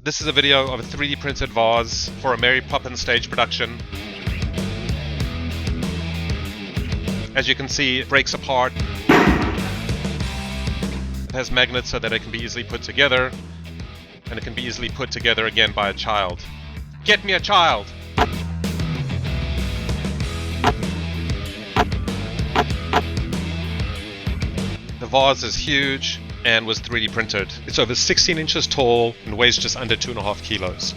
This is a video of a 3D printed vase for a Mary Poppins stage production. As you can see, it breaks apart. It has magnets so that it can be easily put together, and it can be easily put together again by a child. Get me a child! The vase is huge and was 3D printed. It's over 16 inches tall and weighs just under 2.5 kilos.